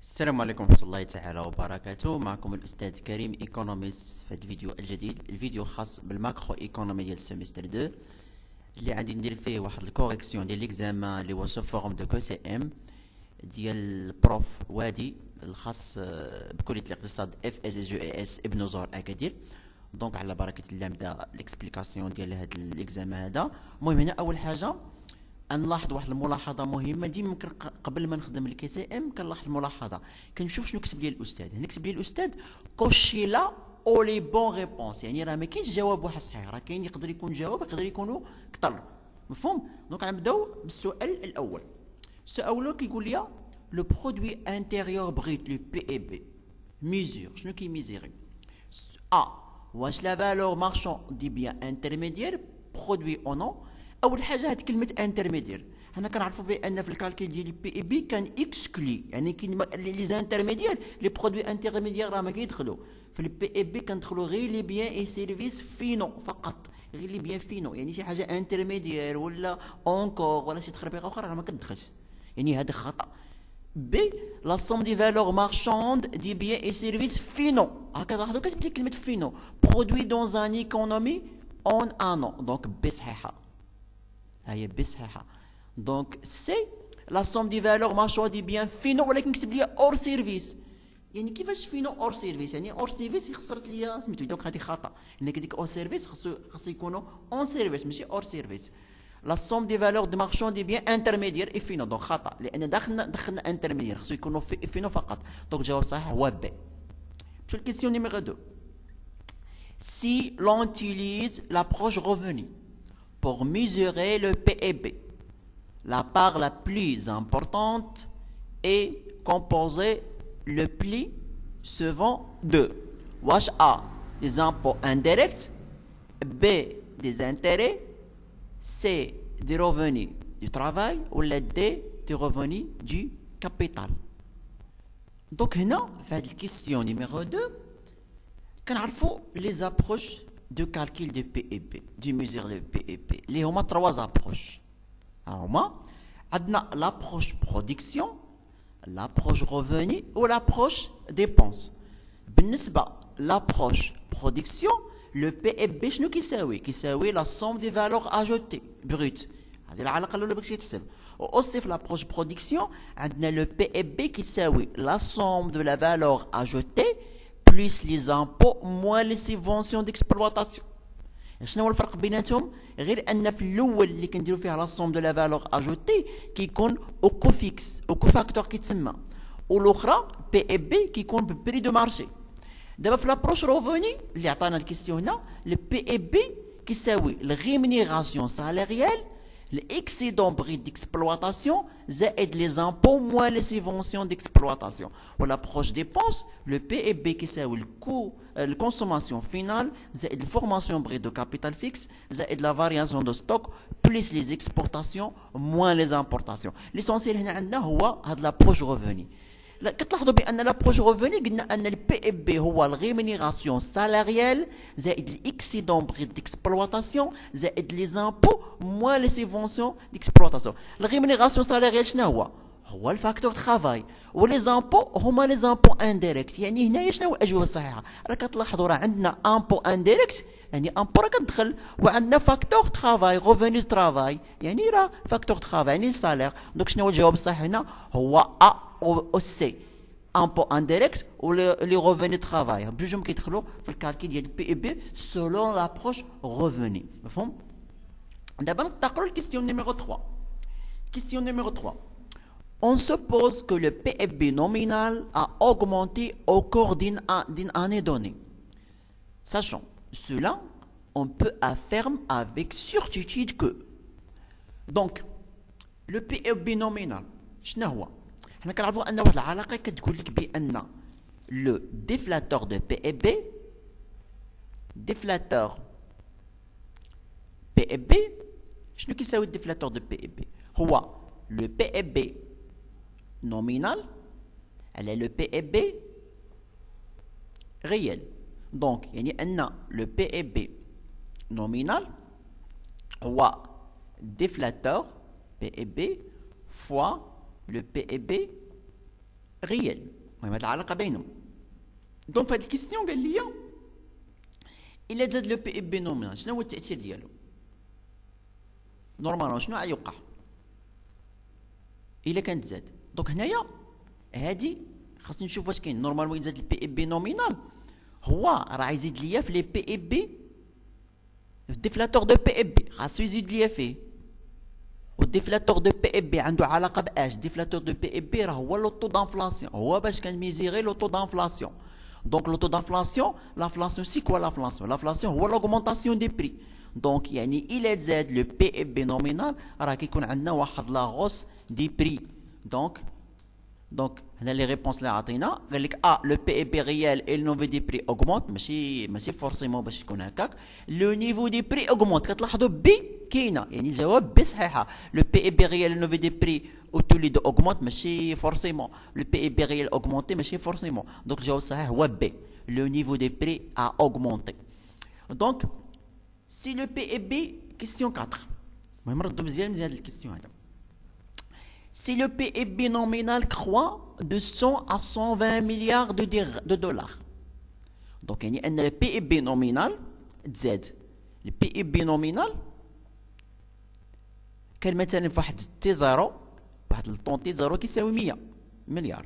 السلام عليكم ورحمة الله تعالى وبركاته. معكم الأستاذ كريم ايكونوميست في هذا الفيديو الجديد. الفيديو خاص بالماكرو ايكونومي ديال السيمستر 2 اللي غادي ندير فيه واحد الكوريكسيون ديال ليكزامان اللي هو سو فورم دو كو سي ام ديال البروف وادي الخاص بكلية الاقتصاد اف اس اس يو اي اس ابن زور اكادير. دونك على بركة الله نبدا ليكسبليكاسيون ديال هذا الاكزامان هذا. المهم هنا أول حاجة نلاحظ واحد الملاحظه مهمه ديما قبل ما نخدم الكي سي ام كنلاحظ ملاحظه كنشوف شنو كتب لي الاستاذ. هنا كتب لي الاستاذ كوشي لا او لي بون ريبونس، يعني راه ما كاينش جواب واحد صحيح، راه كاين يقدر يكون جواب يقدر يكونوا كثر. مفهوم؟ دونك غنبداو بالسؤال الاول. السؤال الاول كيقول لي لو برودوي انتيريور بروت لو بي اي بي ميزور. شنو كيميزيري؟ واش لا فالور مارشون دي بيان انترميديير برودوي او نو. اول حاجه هاد كلمه انترميدير حنا كنعرفوا بان في الكالكيل ديال البي اي بي كان اكسكلي، يعني كاين لي زانترميديير لي برودوي انترميديير راه ما كيدخلوا في البي اي بي، كندخلوا غير لي بيان اي سيرفيس فينو فقط، غير لي بيان فينو، يعني شي حاجه انترميديير ولا اونكور ولا شي تخربيقه اخرى راه ما كتدخلش، يعني هذا خطا. بي لا سوم دي فالور مارشاند دي بيان اي سيرفيس فينو، هكا لاحظوا كتبت لي كلمه فينو برودوي دون ان ايكونومي اون انو، دونك بي صحيحه، هي بي صحيحه. دونك سي لا سوم دي فالور مارشون دي بيان فينو، ولكن كتب لي اور سيرفيس، يعني كيفاش فينو اور سيرفيس؟ يعني اور سيرفيس خسرت لي سميتو، دونك هذه خطا، لان هذيك اور سيرفيس خصو يكونوا اون سيرفيس ماشي اور سيرفيس. لا سوم دي فالور دو مارشون دي بيان انترميديير اي فينو، دونك خطا لان دخلنا انترميديير خصو يكونوا في فينو فقط، دونك الجواب الصحيح هو بي. نمشيو للكيسيون نيميرو 2. Si l'on utilise l'approche revenu pour mesurer le PIB, la part la plus importante est composée le plus souvent de wash A des impôts indirects, B des intérêts, C des revenus du travail ou D des revenus du capital. Donc هنا في هذه الكيستيون نيميرو 2 كنعرفوا لي زابروش دو كالكيل دو بي اي بي دو ميزور دو بي اي بي اللي هما 3 زابروش. هما عندنا لابروش برودكسيون، لابروش ريفوني و لابروش ديبونس. بالنسبه لابروش برودكسيون لو بي اي بي شنو كيساوي لا سوم دي فالور اجوتي بروت، هذه العلاقه الاولى باش تحسب. واوسي في لابروش برودكسيون عندنا لو بي اي بي كيساوي لا سوم دو لا فالور اجوتي plus les impôts moins les subventions d'exploitation. شنو هو الفرق بيناتهم؟ غير ان في الاول اللي كنديروا فيها لا سوم دو لا فالور اجوتي كيكون او كو فيكس او كو فاكتور كيتسمى، والاخرى بي اي بي كيكون ببري دو مارشي. دابا في لابروش روفوني اللي عطانا الكيستيون هنا البي اي بي كيساوي الريمونيراسيون سالاريال l'excédent brut d'exploitation زائد les impôts moins les subventions d'exploitation. والapproche dépense le PIB كيساوي le consommation finale زائد الفورماسيون brute de capital fixe زائد la variation de stock plus les exportations moins les importations. l'essentiel هنا عندنا هو هاد l'approche revenu. كتلاحظوا بان لابروش ريفوني قلنا ان البي اي بي هو الريمونيراسيون سالاريال زائد الاكسيدون بريت ديكسبلواتاسيون زائد لي زامبو موان لي سيفونسيون ديكسبلواتاسيون. الريمونيراسيون سالاريال شنو هو الفاكتور ترافاي، ولي زامبو هما لي زامبو انديريكت. يعني هنايا شنو هو الاجوبه الصحيحه؟ راه كتلاحظوا راه عندنا امبو انديريكت يعني امبو راه كتدخل، وعندنا فاكتور ترافاي ريفوني ترافاي يعني راه فاكتور ترافاي يعني السالير. دونك شنو هو الجواب الصحيح هنا؟ هو ا او سي امبو انديريكت و لي ريفوني ترافاي بجوجهم كيدخلوا في الكالكيل ديال البي اي بي سولون لابروش ريفوني. مفهوم؟ دابا ننتقلوا للكيستيون نيميرو 3. Question numéro 3. On suppose que le PIB nominal a augmenté au cours d'une année donnée. Sachant cela, on peut affirmer avec certitude que. Donc, le PIB nominal, شنو هو؟ حنا كنعرفوا ان واحد العلاقه كتقول لك بان لو ديفلاتور دو PIB ديفلاتور PIB شنو كيساوي الديفلاتور دو PIB؟ هو لو PIB nominal على لو PIB réel. دونك يعني ان لو PIB nominal هو déflateur PIB fois le PIB réel. المهم هاد العلاقه بينهم. دونك في هاد الكيستيون قال لي الا زاد لو بي بي نومينال شنو هو التاثير ديالو؟ نورمالمون شنو غيوقع الا كانت زاد؟ دونك هنايا هادي خاصني نشوف واش كاين. نورمالمون يزاد البي بي نومينال هو راه يزيد ليا في لي بي بي في الديفلاتور دو بي بي، خاصو يزيد ليا فيه. والديفلاتور دو بي بي عنده علاقه باش ديفلاتور دو بي بي راه هو لو طو دانفلاسيون، هو باش كنميزيغي لو طو دانفلاسيون. دونك لو طو دانفلاسيون، لانفلاسيون سي كوا لانفلاسيون؟ لانفلاسيون هو لاغمونطاسيون دي بري. دونك يعني الا تزاد لو بي بي نومينال راه كيكون عندنا واحد لاغوس دي بري. دونك هنا لي ريبونس اللي عطينا قال لك لو بي بي ريال اي نوفو دي بري اوغمونت، ماشي فورسيمون باش يكون هكاك. لو نيفو دي بري اوغمونت، كتلاحظوا بي كاينه، يعني الجواب بي صحيحه. لو بي بي ريال اي نوفو دي بري او توليد اوغمونت ماشي فورسيمون. لو بي بي ريال اوغمونتي ماشي فورسيمون. دونك الجواب الصحيح هو بي، لو نيفو دي بري ا اوغمونتي. دونك سي لو بي بي كيستيون 4. المهم ردوا مزيان هاد الكيستيون هذا. Si le PIB nominal croît de 100 à 120 milliards de dollars. Donc, il y a le PIB nominal Z. Le PIB nominal, كان مثلا في واحد تي زيرو، واحد الطون تي زيرو كيساوي 100 مليار.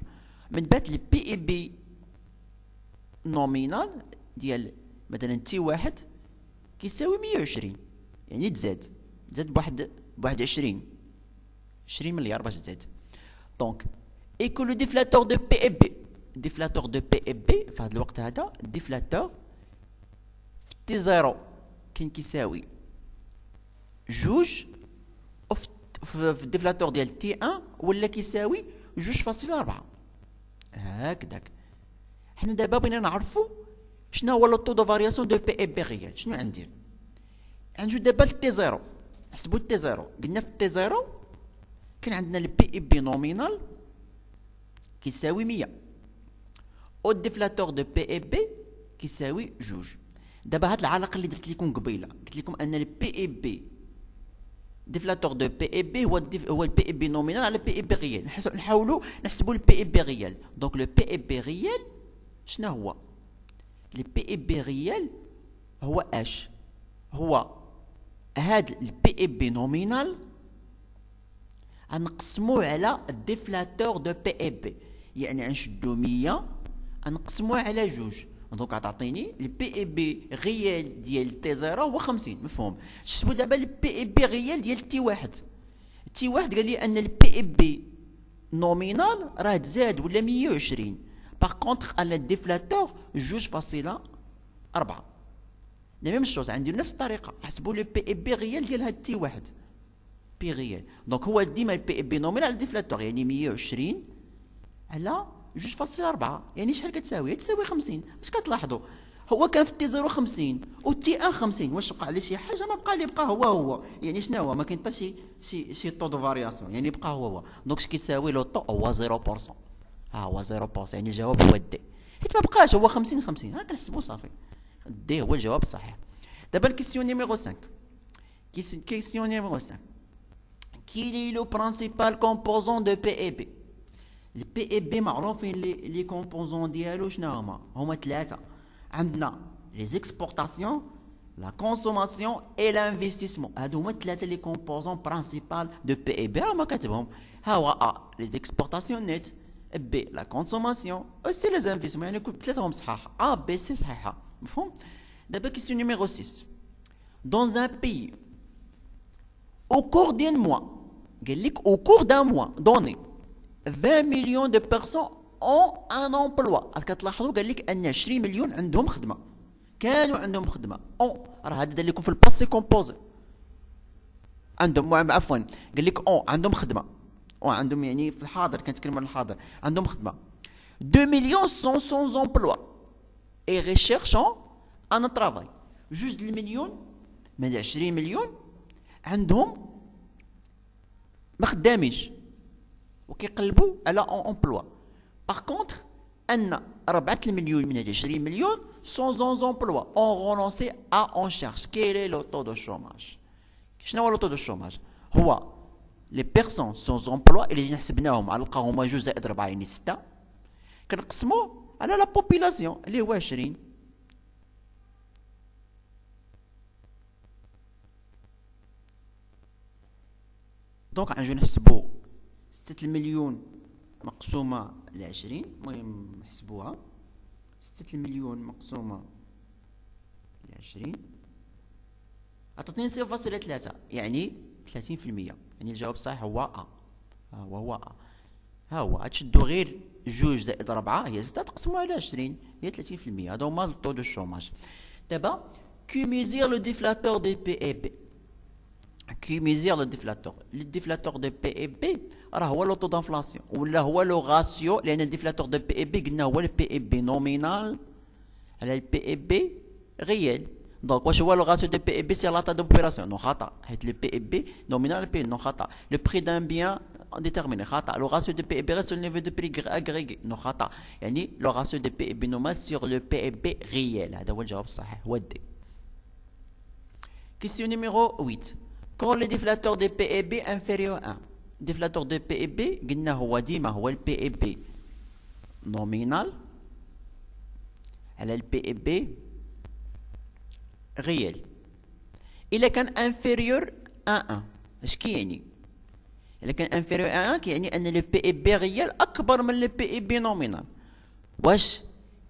من بعد البي اي بي نومينال ديال مثلا تي واحد كيساوي 120، يعني تزاد بواحد 20 مليار باش تزاد. دونك اي كو لو ديفلاتور دو بي اي بي، ديفلاتور دو بي اي بي في هذا الوقت هذا ديفلاتور في تي زيرو كاين كيساوي جوج، في الديفلاتور ديال تي 1 ولا كيساوي 2.4. هكذاك. حنا دابا بغينا نعرفوا شنو هو لو طو دو فارياسيون دو بي اي بي ريال. شنو غندير؟ غنجيو دابا للتي زيرو، نحسبوا التي زيرو. قلنا في التي زيرو كان عندنا البي اي بي نومينال كيساوي 100 او الديفلاتور دو بي اي بي كيساوي جوج. دابا هاد العلاقه اللي درت لكم قبيله قلت لكم ان البي اي بي ديفلاتور دو بي اي بي هو البي اي بي نومينال على البي اي بي ريال. نحاولوا نحسبوا البي اي بي ريال. دونك لو بي اي بي ريال شنو هو؟ البي اي بي ريال هو اش؟ هو هاد البي اي بي نومينال غنقسموه على الديفلاتور دو بي اي بي، يعني غنشدو 100 غنقسموه على جوج. دونك غتعطيني البي اي بي ريال ديال تي زيرو هو 50. مفهوم؟ شفتوا دابا البي اي بي ريال ديال تي واحد. تي واحد قال لي ان البي اي بي نومينال راه تزاد ولا 120. باغ كونطخ على الديفلاتور 2.4. لا ميم شوز غندير نفس الطريقه. حسبوا لو بي اي بي ريال ديال هاد تي واحد بي ريال. دونك هو ديما البي اي بي نومينال على الديفلاتور، يعني 120 على 2.4، يعني شحال كتساوي؟ تساوي 50. اش كتلاحظوا؟ هو كان في تي 0 50 و تي 1 50. واش وقع عليه شي حاجه؟ ما بقى، اللي بقى هو. يعني شنو هو؟ ما كاين حتى شي طو دو فارياسيون، يعني بقى هو. دونك اش كيساوي لو طو؟ هو 0%. ها هو 0%، يعني الجواب هو دي. حيت ما بقاش هو 50 50. ها كنحسبوا صافي دي هو الجواب الصحيح. دابا الكيسيون نيميرو 5. كيسيون نيميرو 5. Quel est le principal composant de PIB؟ البي اي بي معروفين لي كومبوزون ديالو شنو هما ثلاثه. عندنا لي زيكسبورتاسيون، لا كونسوماسيون اي لانفستيسمون. هادو هما ثلاثه لي كومبوزون برينسيبال دو بي اي بي. هما كاتبهم. ها هو لي زيكسبورتاسيون نيت، بي لا كونسوماسيون، سي لي زانفستيسمون. يعني ثلاثهم صحاح، بي سي صحيحه. مفهوم؟ دابا كيسيون نيميرو 6. Dans un pays, au cours d'un mois, au cours d'un mois donné, 20 millions de personnes ont un emploi. كتلاحظوا قال لك ان 20 مليون عندهم خدمه، كانوا عندهم خدمه. راه هذا دار لكم في الباسي كومبوزي. عندهم، عفوا قال لك عندهم خدمه، عندهم يعني في الحاضر، كنتكلم عن الحاضر، عندهم خدمه. 2 millions sont sans emploi et recherchant un travail. 2 المليون من 20 مليون عندهم ما خدامينش وكيقلبوا على امبلوا. باغ كونتر ان 4 المليون من 20 مليون سون امبلوا اون رونونسي اون شيرش. كيل لو طو دو شوماج؟ شنو هو لو طو دو شوماج؟ هو لي بيرسون سون امبلوا اللي جينا حسبناهم غنلقاو هما 2 زائد 4 يعني 6. كنقسموه على لا بوبيلاسيون اللي هو 20. دونك غنجيو نحسبو 6 المليون مقسومة على 20. المهم نحسبوها 6 المليون مقسومة على 20 عطاتني 0.3 يعني 30%. يعني الجواب الصحيح هو أ. ها هو تشدو غير 2 زائد 4 هي 6 تقسمو على 20 هي 30%. هذا هما الطو دو الشوماج. دابا كوميزير لو ديفلاتور دي بي اي بي. كوميزير لو ديفلاتور. لو ديفلاتور دو بي اي بي راه هو لو طو دانفلاسيون ولا هو لو غاسيو، لان الديفلاتور دو بي اي بي قلنا هو البي اي بي نومينال على البي اي بي ريال. دونك واش هو لو غاسيو دو بي اي بي سي لا تا دوبيراسيون؟ نو خطا، حيت لو بي اي بي نومينال بي نو خطا. لو بري دان بيان ديتيرميني خطا. لو غاسيو دو بي اي بي ريست لو نيفو دو بري اغريغي نو خطا. يعني لو غاسيو دو بي اي بي نورمال سور لو بي اي بي ريال. هذا هو الجواب الصحيح هو دي. Question numéro 8. Quand le déflateur de PEB inférieur à 1. Déflateur de PEB قلنا هو ديما هو ال PEB nominal على ال PEB réel. إلا كان inférieur à 1 اش كيعني؟ إلا كان inférieur à 1 كيعني أن ال PEB réel أكبر من ال PEB nominal. واش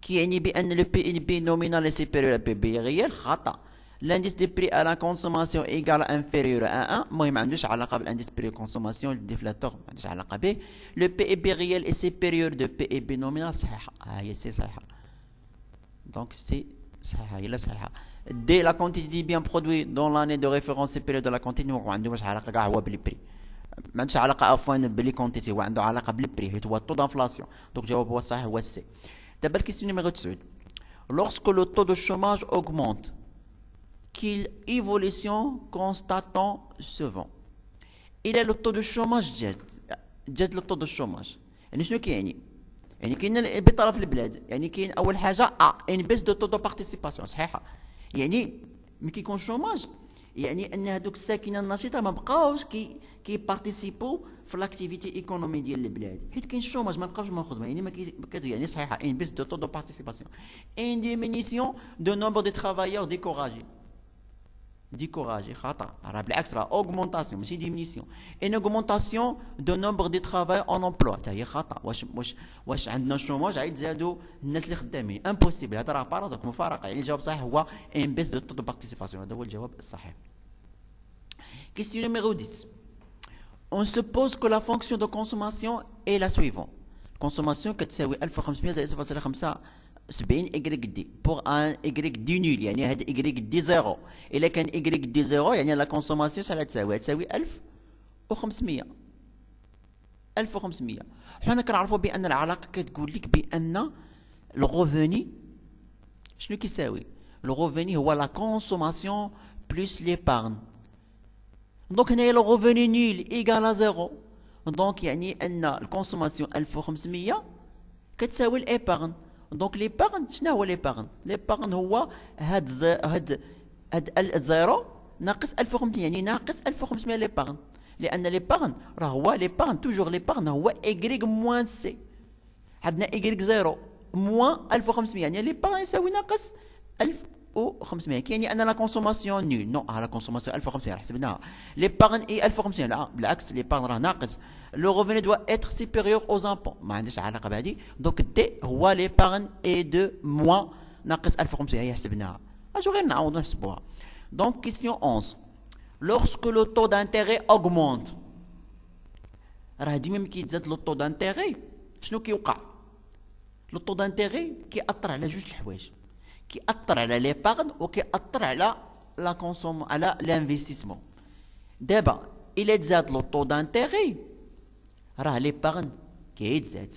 كيعني بأن ال PEB nominal est supérieur à PEB réel؟ خطأ. L'indice de prix à la consommation égale inférieur à 1. المهم ما عندوش علاقة بالindice de prix à la consommation. الديفلاتور ما عندوش علاقة به. Le PEB réel est supérieur de PEB nominal. صحيحة. هي سي صحيحة. Donc c'est صحيحة هي لا صحيحة. Dès la quantité bien produit dans l'année de référence supérieure de la quantité ما عندوش علاقة كاع هو بالبري. ما عندوش علاقة عفوا باللي كونتيتي، هو عنده علاقة بالبري حيت هو الطو دانفلاسيون. دونك الجواب هو الصحيح هو السي. دابا الكيسيون نيميرو 9. Lorsque le taux de chômage augmente, quelle évolution constatons souvent؟ إلى لو طو دو الشوماج جات لو طو دو الشوماج يعني شنو كيعني؟ يعني كاين بطرف البلاد، يعني كاين أول حاجة ان بيس دو طو دو بارتيسيباسيون صحيحة. يعني ملي كيكون شوماج يعني أن هذوك الساكنة النشيطة ما بقاوش كي بارتيسيبو في لاكتيفيتي ايكونومي ديال البلاد، حيت كاين الشوماج ما بقاوش من خدمة. يعني ما يعني صحيحة ان بيس دو طو دو بارتيسيباسيون. ان ديمينيسيون دو نومبر دي ترافايور ديكوراجي. ديكوراجي خطأ، راه بالعكس راه اوغمونطاسيون ماشي ديمينيسيون. ان اوغمونطاسيون دو نومبر دي ترافاي اون امبلوا حتى هي خطأ. واش عندنا شوماج عاد زادوا الناس اللي خدامين؟ امبوسيبل، هذا راه بارادوك مفارقه. يعني الجواب الصحيح هو ان بيس دو تو دو بارتيسيباسيون. هذا هو الجواب الصحيح. كيستيون نيميرو 10. On suppose que la fonction de consommation est la suivante. Consommation كتساوي 1500 زائد 0.75 y دي pour un y دي نول. يعني هاد y دي زيرو. إلا كان y دي زيرو يعني لا كونسوماسيون شحال تساوي 1500. 1500. حنا كنعرفوا بأن العلاقة كتقول لك بأن الغوفوني شنو كيساوي؟ الغوفوني هو لا كونسوماسيون بلس ليبارن. دونك هنايا لو غوفوني نول ايكال زيرو. دونك يعني أن الكونسوماسيون 1500 كتساوي الإيبارن. دونك ليبارن شنو هو ليبارن؟ ليبارن هو هاد الزيرو ناقص 1500 يعني ناقص 1500 ليبارن. لأن ليبارن راه هو ليبارن توجور ليبارن هو إيكغيك موان سي. عندنا إيكغيك زيرو موان 1500 يعني ليبارن يساوي ناقص 1500. كيعني أن لا كونسوماسيون نول. نو لا كونسوماسيون 1500 حسبناها. ليبارن إي 1500 لا بالعكس ليبارن راه ناقص. لو ريفوني دوا إتر سيبيريور أوز امبون ما عندهاش علاقة بهادي. دونك دي هو ليبارن إي دو موان ناقص 1500 هي حسبناها. أجو غير نعاودو نحسبوها. دونك كيسيون 11. Lorsque le taux d'intérêt augmente. راه ديما ملي كيتزاد لو طو دانتيغي شنو كيوقع؟ لو طو دانتيغي كيأثر على جوج الحوايج. كيأثر على ليبارن وكيأثر على لا كونسوم على لانفستيسمون. دابا إلا تزاد لو طو دانتيغي راه ليبارن كيتزاد،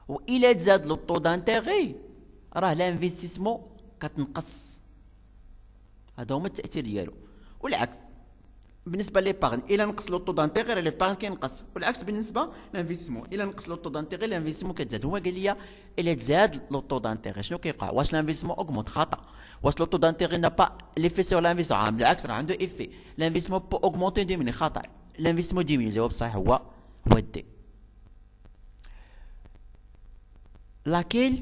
و إلا تزاد لو طو دانتيغي راه لانفستيسمون كتنقص. هذا هما التأثير ديالو. والعكس بالنسبه ليبارن الى نقص لو طو دانتيغي ليبارن كينقص، والعكس بالنسبه لانفستيسمون الى نقص لو طو دانتيغي لانفستيسمون كتزاد. هو قال لي الى تزاد لو طو دانتيغي شنو كيوقع؟ واش لانفستيسمون اوغمونت؟ خطا. واش لو طو دانتيغي نا با ليفي سور لانفستيسمون؟ بالعكس راه عنده ايفي. لانفستيسمون بو اوغمونتي ديميني. خطا. لانفستيسمون ديميني. الجواب الصحيح هو دي. laquelle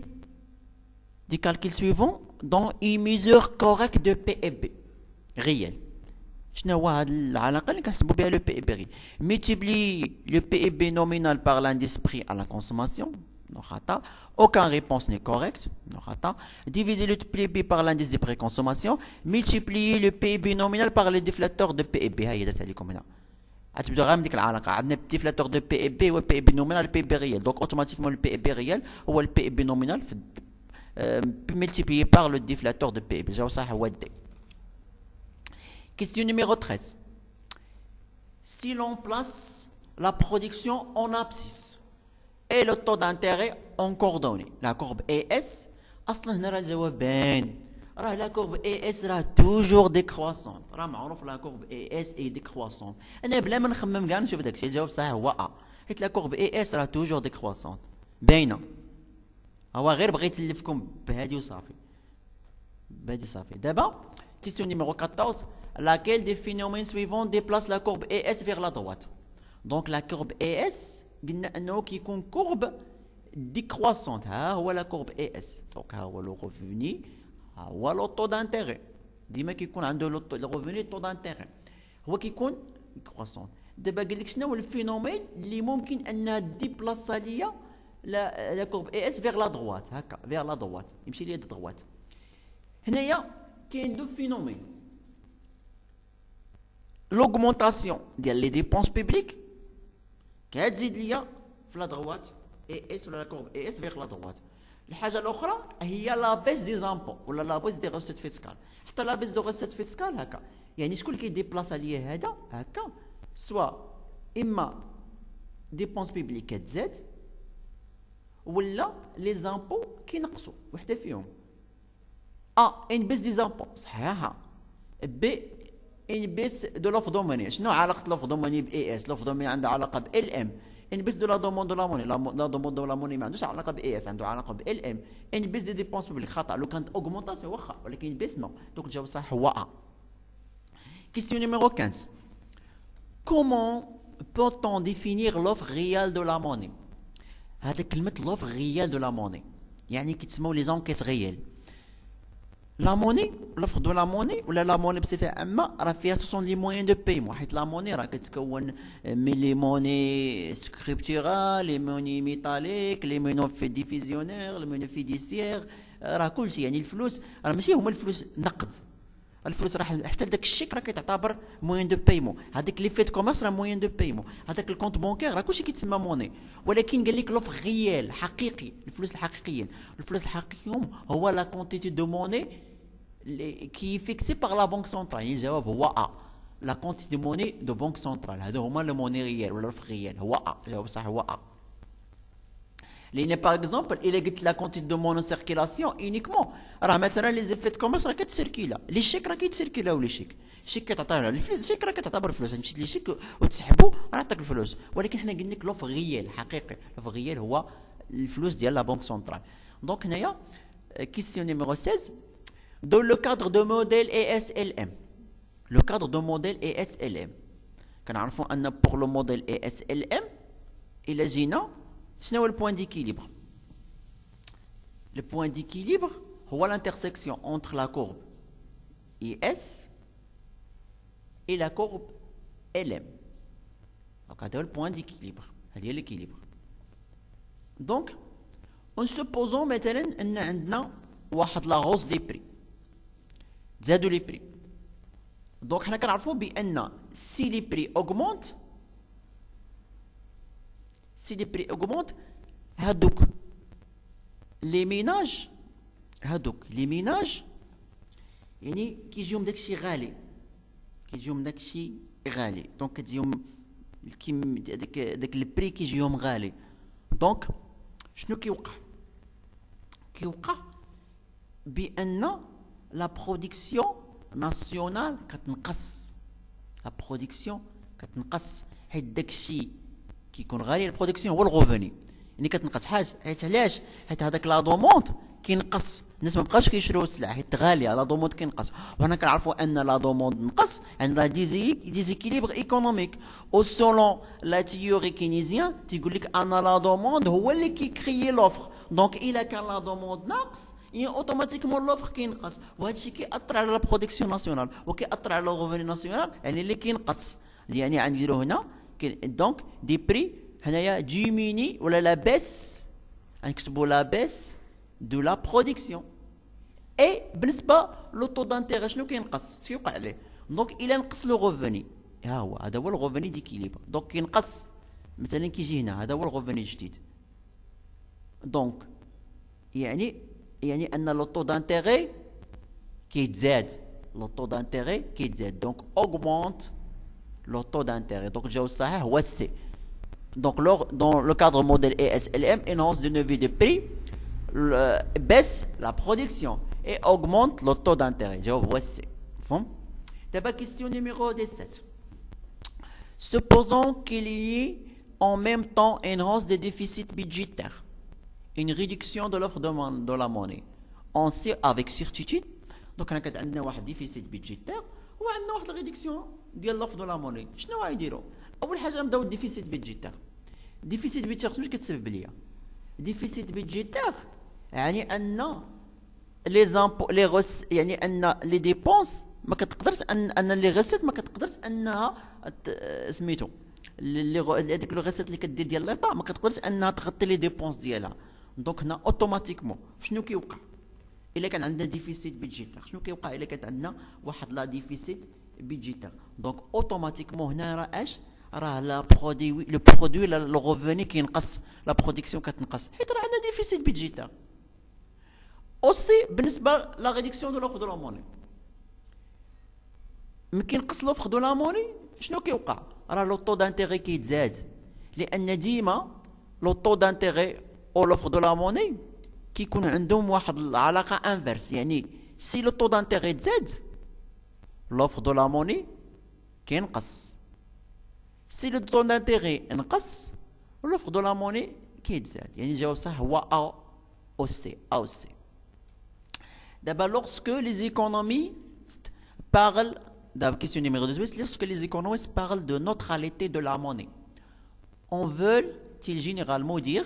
des calculs suivants dans une mesure correcte de PIB réel. شنو هو هاد العلاقه اللي كنحسبوا بها لو بي اي بي ريال؟ multiplie le PIB nominal par l'indice prix à la consommation, non خطا. Aucune réponse n'est correcte, non خطا. Diviser le PIB par l'indice de pré-consommation, multiplier le PIB nominal par le déflateur de PIB. هاي دات عليكم هنا. غتبداو غير من ديك العلاقه، عندنا الديفلاتور دو بي اي بي هو البي اي بي نومينال البي اي بي ريال، دونك اوتوماتيكمون البي اي بي ريال هو البي اي بي نومينال multiplié par le déflateur de PIB. الجواب صح هو D. Question numéro 13. Si l'on place la production en abscisse et le taux d'intérêt en coordonnée, la courbe ES, اصلا هنا راه الجواب باين، راه لا كورب ES راه توجور ديكرواسونت، راه معروف لا كورب ES اي ديكرواسونت. انا بلا ما نخمم كاع نشوف داكشي، الجواب صحيح هو A، حيت لا كورب ES راه توجور ديكرواسونت باينه. هو غير بغيت نلفكم بهادي وصافي، بهادي صافي. دابا question numéro 14. Laquelle des phénomènes suivants déplace la courbe ES vers la droite? Donc la courbe ES قلنا انه كيكون courbe décroissante. ها هو la courbe ES. Donc ها هو le revenu، ها هو le taux d'intérêt. ديما كيكون عنده le revenu taux d'intérêt هو كيكون décroissant. دابا قال لك شنو هو الفينومين اللي ممكن انها ديبلاصا ليا la courbe ES vers la droite، هكا vers la droite، يمشي ليا droite. هنايا كاين دو فينومين، l'augmentation des dépenses publiques كتزيد ليا في لا droite ES ولا la courbe ES vers la droite. الحاجه الاخرى هي لا بيس دي زامبو ولا لا بيس دي ريسيت فيسكال. حتى لا بيس دو ريسيت فيسكال هكا، يعني شكون اللي كيديبلاصا ليا هذا هكا، سوا اما ديبونس بيبليك كتزاد ولا لي زامبو كينقصوا، وحده فيهم. ان بيس دي زامبو صحيحه، بي ان بيس دو لوف دوموني. شنو علاقه لوف دوموني باي اس؟ لوف دوموني عندها علاقه بال ام. ان بيس دو لا دوموند دو لا موني، لا دوموند دو لا موني ما عندوش علاقه باي اس، عنده علاقه بال ام. ان بيس دي ديبونس بوبليك خطا، لو كانت اوغمونطاسيون واخا، ولكن بيس نو. دونك الجواب صح هو ا. كيستيون نيميرو 15. Comment peut-on définir l'offre réelle de la monnaie؟ هذا كلمه l'offre réelle de la monnaie يعني كيتسموا لي زونكيت ريال. لا موني، لوفر دو لا موني ولا لا موني بصفه عامه راه فيها سوسون لي موين دو بايمون، حيت لا موني راه كتكون من لي موني سكريبتورال، لي موني ميتاليك، لي موني في ديفيزيونير، لي موني فيديسيير، راه كلشي. يعني الفلوس راه ماشي هما الفلوس نقد، الفلوس راه حتى داك الشيك راه كيتعتبر موين دو بايمون، هذاك لي فيت كوميرس راه موين دو بايمون، هذاك الكونت بونكير راه كلشي كيتسمى موني. ولكن قال لك لوفر ريال حقيقي، الفلوس الحقيقيين، الفلوس الحقيقيين هو لا كونتيتي دو موني qui est fixé par la banque centrale. الجواب هو A. La quantité de monnaie de banque centrale. هذا هما le monnaie réel ولا l'offre réel هو A. الجواب صح هو A. لأن par exemple إلا قلت la quantité de monnaie en circulation uniquement راه مثلا لي زيفيت كوميرس راه كتسيركيلا، لي شيك راه كيتسيركيلاو، لي شيك الشيك كتعطيها الفلوس، الشيك راه كتعتبر فلوس، مشيت لي شيك وتسحبو راه عطاك الفلوس. ولكن حنا قلنا لك l'offre réel حقيقي، l'offre réel هو الفلوس ديال لا بنك سنترال. دونك هنايا كيستيون نيميرو 16. Dans le cadre de modèle ESLM, le cadre de modèle ESLM, كنعرفوا أن pour le modèle ESLM إلا جينا شنو هو البوان d'équilibre؟ Le point d'équilibre هو l'intersection entre la courbe ES et la courbe LM. Donc هذا هو البوان d'équilibre، هذه هي l'équilibre. Donc en supposant مثلا أن عندنا واحد لا hausse des prix، زادوا لي بري. دونك حنا كنعرفوا بان سي لي بري اوغمونت، سي لي بري اوغمونت هادوك لي ميناج، هادوك لي ميناج يعني كيجيهم داكشي غالي، كيجيهم داكشي غالي، دونك كتجيهم داك البري كيجيهم غالي. دونك شنو كيوقع؟ كيوقع بان la production nationale كتنقص، la production كتنقص، حيت داكشي كيكون غالي، البرودكسيون هو الغوفوني يعني كتنقص. حيت علاش؟ حيت هذاك لا دوموند كينقص، الناس ما بقاوش كيشريو السلعه حيت غاليه، لا دوموند كينقص. وحنا كنعرفوا ان لا دوموند نقص، يعني راه ديزيكيليبر ايكونوميك. او سولون لا تيوري كينيزيان تيقول لك ان لا دوموند هو اللي كيكريي لوفر، دونك الا كان لا دوموند ناقص يعني اوتوماتيكمون لوفر كينقص، وهذا الشيء كيأثر على لا برودكسيون ناسيونال وكيأثر على لو ريفوني ناسيونال، يعني اللي كينقص. يعني غنديرو هنا دونك دي بري هنايا ديميني ولا لا بيس، غنكتبوا لا بيس دو لا برودكسيون. اي بالنسبه لو طو دانتيغي شنو كينقص؟ كيوقع عليه؟ دونك الا نقص لو غوفوني، ها هو هذا هو الغوفوني ديكيليبر، دونك كينقص مثلا كيجي هنا هذا هو الغوفوني الجديد. دونك يعني ان لو طو دانتيغي كيتزاد، لو طو دانتيغي كيتزاد، دونك اوغمونت لو طو دانتيغي. دونك الجواب الصحيح هو سي. Donc, dans le cadre modèle ESLM, une hausse de niveau de prix baisse la production et augmente le taux d'intérêt. Jawab C. D'abord, question numéro 17. Supposons qu'il y ait en même temps une hausse des déficits budgétaires, une réduction de l'offre de la monnaie. On sait avec certitude. Donc, on a un déficit budgétaire و عندنا واحد الريدكسيون ديال لوف دو لا موني. شنو غيديروا؟ اول حاجه نبداو الديفيسيت بيدجيتير. ديفيسيت بيدجيتير شنو كتسبب ليا؟ ديفيسيت بيدجيتير يعني ان لي زامبو لي غوس، يعني ان لي ديبونس ما كتقدرش ان لي غيسيت ما كتقدرش انها سميتو هذيك لو غيسيت اللي كدير ديال ليطا ما كتقدرش انها تغطي لي ديبونس ديالها. دونك هنا اوتوماتيكمون شنو كيوقع؟ الا كان عندنا ديفيسيت بيدجيتير شنو كيوقع؟ الا كانت عندنا واحد لا ديفيسيت بيدجيتير دونك اوتوماتيكمون هنا راه اش؟ راه لا برودوي لو برودوي لو غوفوني كينقص، لا برودكسيون كتنقص حيت راه عندنا ديفيسيت بيدجيتير. اوسي بالنسبه لا ريدكسيون دو لوفر دو لا موني، ملي كينقص لوفر دو لا موني شنو كيوقع؟ راه لو طو دانتيغي كيتزاد، لان ديما لو طو دانتيغي او لوفر دو لا موني كيكون عندهم واحد العلاقه انفيرس، يعني سي لو طو دانتيغي تزاد لوفر دو لا موني كينقص، سي لو طو دانتيغي نقص لوفر دو لا موني كيتزاد. يعني الجواب صح هو ا او سي، ا او سي. دابا lorsque les économistes parlent d'abord question numéro 18, lorsque les économistes parlent de neutralité de la monnaie, on veut-il généralement dire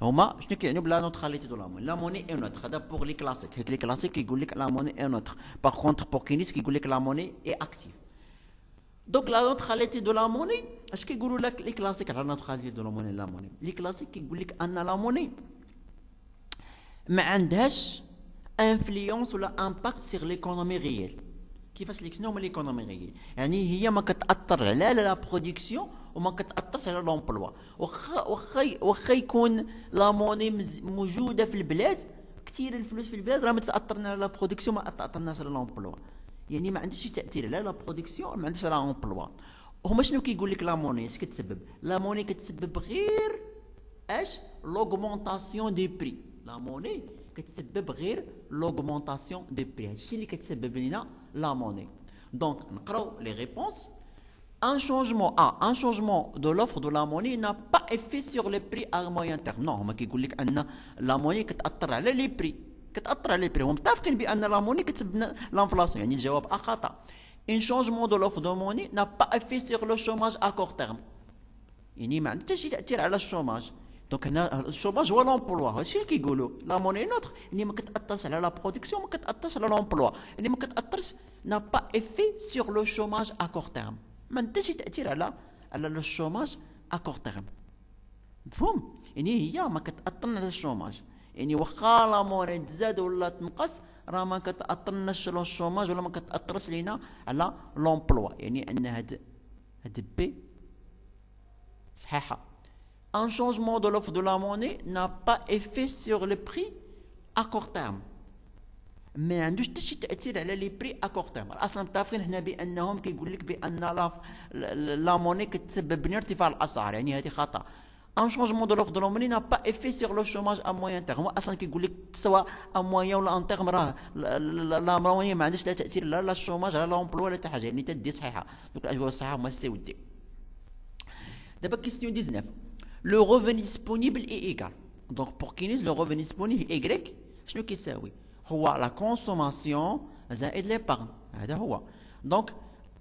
هما شنو كيعنيو بلا نوتراليتي دو لا موني؟ لا موني اي نوتر، هذا بور لي كلاسيك، حيت لي كلاسيك كيقول لك لا موني اي نوتر، باغ كونتر بور كينيس كيقول لك لا موني اي اكتيف. دونك لا نوتراليتي دو لا موني اش كيقولوا لك لي كلاسيك على نوتراليتي دو لا موني؟ لا موني لي كلاسيك كيقول لك ان لا موني ما عندهاش انفلونس ولا امباكت سيغ ليكونومي ريال. كيفاش شنو هما ليكونومي ريال؟ يعني هي ما كتاثر على لا برودكسيون وما كتاثرش على لومبلوا. واخا يكون لا موني موجوده في البلاد، كثير الفلوس في البلاد راه ما تاثرنا على لا برودكسيون، ما تاثرناش على لومبلوا، يعني ما عندهاش شي تاثير على لا برودكسيون، ما عندهاش على لومبلوا. هما شنو كيقول لك لا موني اش كتسبب؟ لا موني كتسبب غير اش؟ لوغمونطاسيون دي بري. لا موني كتسبب غير لوغمونطاسيون دي بري، هادشي اللي كتسبب لنا لا موني. دونك نقراو لي ريبونس. Un changement de l'offre de la monnaie n'a pas effet sur les prix à moyen terme. Non, هما كيقول لك ان لا موني كتاثر على لي بري، كتاثر على لي بري. هم متفقين بان لا موني كتسبب لانفلاسيون، يعني الجواب ا خطا. Un changement de l'offre de monnaie n'a pas effet sur le chômage à court terme، يعني ما عندها شي تاثير على الشوماج. دونك هنا الشوماج هو لومبلوا، هادشي اللي كيقولوا لا موني نوتر، يعني ما كتاثرش على لا برودكسيون، ما كتاثرش على لومبلوا، يعني ما كتاثرش n'a pas effet sur le chômage à court terme، ما عندهاش تاثير على لو شوماج ا كور تيرم. مفهوم؟ يعني هي ما كتاثرش على الشوماج، يعني واخا لا موني تزاد ولا تنقص راه ما كتاثرناش على الشوماج ولا ما كتاثرش لينا على لومبلوا، يعني ان هاد بي صحيحه. Un changement de l'offre de la monnaie n'a pas effet sur le prix à court terme، ما عندوش حتى شي تاثير على لي بري ا كور تيرم. اصلا متفقين حنا بانهم كيقول لك بان لا موني كتسبب ارتفاع الاسعار، يعني هذه خطا. ان شونجمون دو لوفر دو لا موني نا با افي سيغ لو شوماج ا موين تيرم، هو اصلا كيقول لك سواء ا موين ولا ان تيرم راه لا موني ما عندهاش لا تاثير لا الشوماج على لومبلوا ولا حتى حاجه، يعني تدي صحيحه. دونك الاجوبه الصحيحه هما سي و دي. دابا كيستيون 19 لو ريفوني ديسپونيبل اي ايكال. دونك بور كي ينزل لو ريفوني ديسبونيبل ايكغيك شنو كيساوي؟ هو لا كونسوماسيون زائد ليبارن، هذا هو. دونك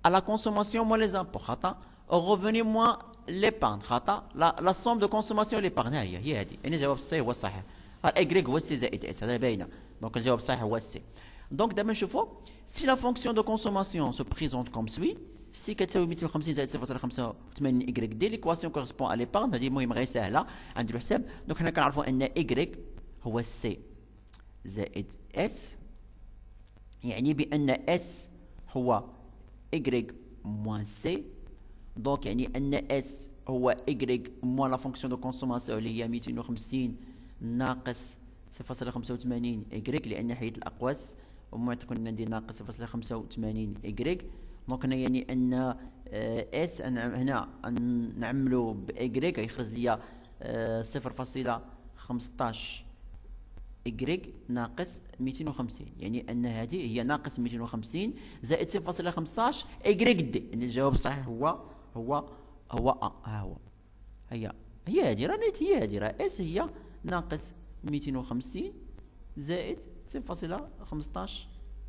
لا كونسوماسيون موان لي زامبو خطا، او ريفوني موان ليبارن خطا، لا سوم دو كونسوماسيون ليبارن هي هذه. يعني الجواب الصحيح هو الصحيح، ايكغيك هو سي زائد اس، هذا باينه. دونك الجواب الصحيح هو سي. دونك دابا نشوفوا سي لا فونكسيون دو كونسوماسيون سو بريزونت كوم سوي، سي كتساوي 250 زائد 0.85 ايكغيك دي ليكواسيون كورسبون ا ليبارن. هذه المهم غير سهله نديرو حساب. دونك حنا كنعرفوا ان ايكغيك هو سي زائد اس، يعني بان اس هو ايكغيك موان سي. دونك يعني ان اس هو ايكغيك موان لا فونكسيون دو كونسوماسيون اللي هي 250 ناقص 0.85 ايكغيك، لان حيد الاقواس وما تكون ندير ناقص 0.85 ايكغيك. دونك هنا يعني ان اس هنا نعملو بايكغيك يخرج ليا 0.15 ايكغيك ناقص 250، يعني ان هذه هي ناقص 250 زائد 0.15 ايكغيك دي. يعني الجواب الصحيح هو ها هو هي هذه راه نيت، هي هذه راه اس هي ناقص 250 زائد 0.15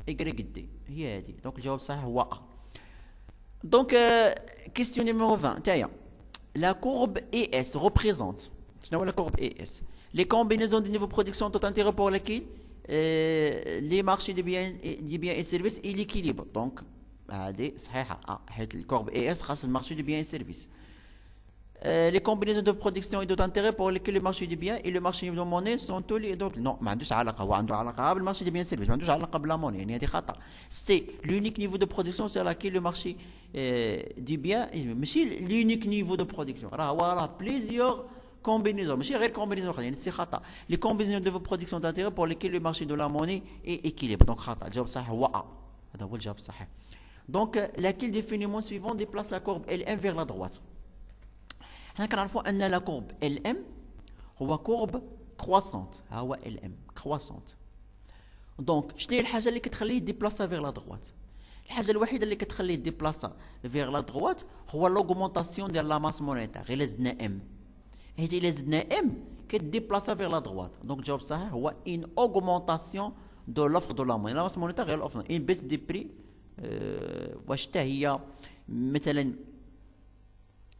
ايكغيك دي، هي هذه. دونك الجواب الصحيح هو ا. دونك كيستيون نيميرو 20 تاهي لا كورب اي اس représente شنو هو لا كورب اي اس؟ les combinaisons de niveau de production tout intérêt pour lesquels les marchés des biens et services et l'équilibre. Donc هذه صحيحه حيت الكورب اي اس خاص المارشي دي بيان et services. Les combinaisons de production et d'intérêt pour lesquels le marché des biens et le marché de monnaie sont tous les donc non ما عندوش علاقه، هو عنده علاقه بالمارشي دي بيان سيرفيس، ما عندوش علاقه بلا موني. يعني هذه خطا. سي l'unique niveau de production sur laquelle le marché du bien ماشي l'unique niveau de production، راه plusieurs combinaisons ماشي غير combinaisons، يعني سي خطا. les combinaisons de production d'intérêt pour lesquels le marché de la monnaie est équilibré. donc خطا. الجواب الصحيح هو ا، هذا هو الجواب الصحيح. donc laquelle des phénomènes suivants déplace la courbe L1 vers la droite؟ حنا كنعرفوا ان لا كورب ال ام هو كورب كرواسونت، ها هو ال ام كرواسونت. دونك شنو هي الحاجه اللي كتخليه ديبلاسا فيغ لا دروات؟ الحاجه الوحيده اللي كتخليه ديبلاسا فيغ لا دروات هو لوغمونطاسيون ديال لا ماس مونيتار. غير زدنا ام، حيت الا زدنا ام كديبلاسا فيغ لا دروات. دونك الجواب الصحيح هو ان اوغمونطاسيون دو لوفر دو لا موني، لا ماس مونيتار غير لوفر ان بيس دي بري. واش حتى هي مثلا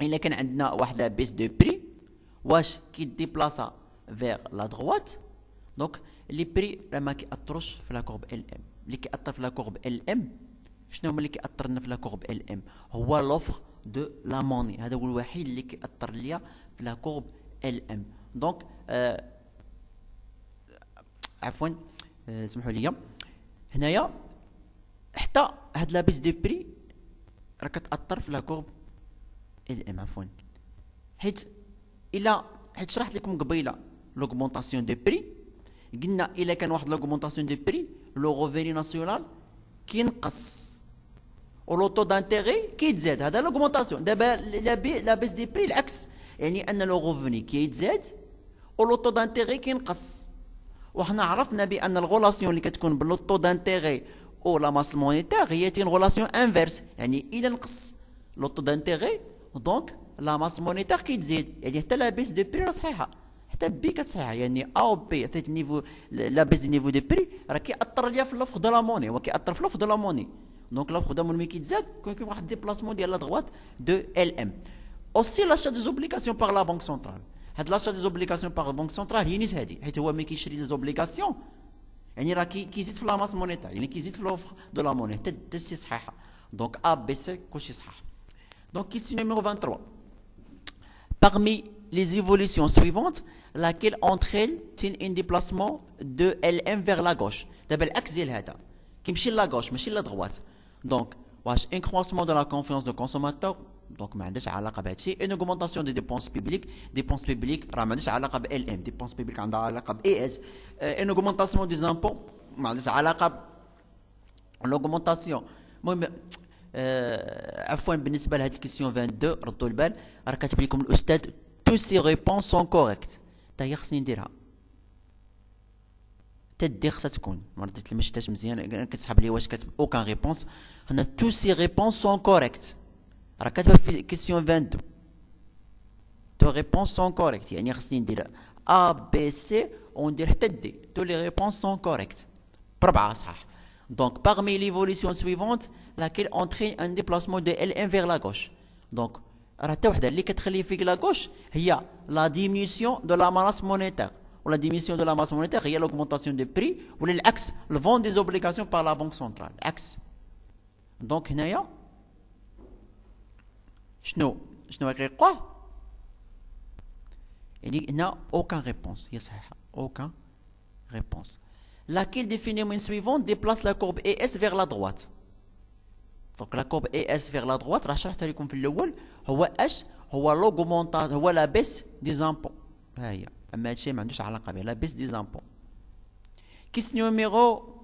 إلا كان عندنا واحد لا بيس دو بري واش كيديبلاسا فيغ لا دروات؟ دونك لي بري راه ما كيأثروش في لا كورب ال ام. اللي كيأثر في لا كورب ال ام شنو هما اللي كيأثر لنا في لا كورب ال ام؟ هو لوفر دو لا موني، هذا هو الوحيد اللي كيأثر ليا في لا كورب ال ام. دونك عفوا سمحوا لي هنايا حتى هاد لا بيس دو بري راه كتأثر في لا كورب ال ام عفوا، حيت شرحت لكم قبيله لوغمونطاسيون دو بري. قلنا الا كان واحد لوغمونطاسيون دو بري لو ريفيني ناسيونال كينقص و لو طو دانتيغي كيتزاد، هذا لوغمونطاسيون. دابا لا بيس دي بري العكس، يعني ان لو ريفيني كيتزاد و لو طو دانتيغي كينقص. وحنا عرفنا بان الغولاسيون اللي كتكون بين لو طو دانتيغي و لا ماس مونيتار هي تين غولاسيون انفيرس، يعني الا نقص لو طو دانتيغي دونك لا ماس مونيتار كيتزيد. يعني حتى لا بيس دو بري راه صحيحه، حتى بي كتصحيحه، يعني ا و بي عطيت نيفو لا بيس دي نيفو دو بري راه كيأثر ليا في لوفر دو لا موني، هو كيأثر في لوفر دو لا موني. دونك لوفر دو موني كيتزاد كاين واحد ديبلاسمون ديال لا دغوات دو ال ام. اوسي لاشا دي زوبليغاسيون باغ لا بنك سنترال، هاد لاشا دي زوبليغاسيون باغ بنك سنترال هي نيت هادي، حيت هو ملي كيشري لي زوبليغاسيون يعني راه كيزيد في لا ماس مونيتار، يعني كيزيد في لوفر دو لا موني، حتى سي صحيحه. دونك ا بي سي كلشي صحيح. دونك كيسيون نيميرو 23 parmi les évolutions suivantes laquelle entre elles tient un déplacement de LM vers la gauche. دابا العكس ديال هذا كيمشي لا غوش ماشي لا دغوات. دونك واش ان كروسمون دو لا كونفيونس دو كونسوماتور؟ دونك ما عندهاش علاقه بهذا الشيء. ان اوغمونطاسيون دي ديبونس بيبليك، ديبونس بيبليك راه ما عندهاش علاقه ب ال ام، ديبونس بيبليك عندها علاقه ب اي اس. ان اوغمونطاسيون دي زامبو ما عندهاش علاقه بالاوغمونطاسيون. المهم عفوا بالنسبه لهاد الكيسيون 22 ردوا البال، راه كاتب لكم الاستاذ تو سي ريبونس سون كوريكت، حتى هي خصني نديرها، حتى دي خصها تكون ما رديت ما شفتهاش مزيان، كتسحب لي واش كاتب اوكان ريبونس. هنا تو سي ريبونس سون كوريكت، راه كاتبه في كيسيون 22 تو دو ريبونس سون كوريكت، يعني خصني ندير ا بي سي وندير حتى دي، تو لي ريبونس سون كوريكت بربعه صح. دونك parmi l'évolution suivante laquelle entraîne un déplacement de L1 vers la gauche. دونك راه حتى وحده اللي كتخلي فيك لا غوش هي لا ديمينيسيون دو لا ماس مونيتير، ولا ديمينيسيون دو لا ماس مونيتير هي l'augmentation des prix، ولا العكس le vent des obligations par la banque centrale العكس. دونك هنايا شنو يقيقوه؟ يعني هنا aucun réponse، هي صحيحة aucun réponse. Laquelle des phénomènes suivants déplace la courbe ES vers la droite؟ Donc la courbe ES vers la droite راه شرحتها لكم في الأول، هو اش؟ هو لوغمونطاسيون، هو لا بيس دي زامبو، ها هي، أما هادشي ما عندوش علاقة به، لا بيس دي زامبو. كيسيون نيميرو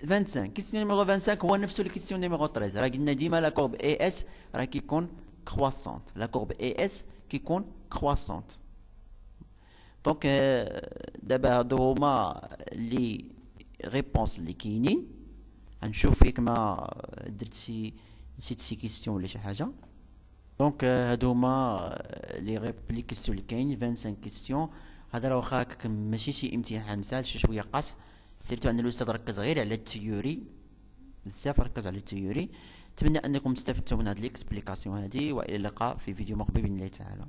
25، كيسيون نيميرو 25 هو نفسه الكيسيون نيميرو 13، راه قلنا ديما لا كورب اي اس راه كيكون كرواسونت، لا كورب اي اس كيكون كرواسونت. دونك دابا هادو هما لي ريبونس اللي كاينين. غنشوف فيك ما درت نسيت شي كيسيون ولا شي حاجه. دونك هادو هما لي كيسيون اللي كاينين 25 كيسيون. هذا راه واخا هكاك ماشي شي امتحان سهل، شويه قاصح، سيرتو ان الاستاذ ركز غير على التيوري بزاف، ركز على التيوري. نتمنى انكم استفدتوا من هذه ليكسبليكاسيون هذه، والى اللقاء في فيديو مقبل باذن الله تعالى.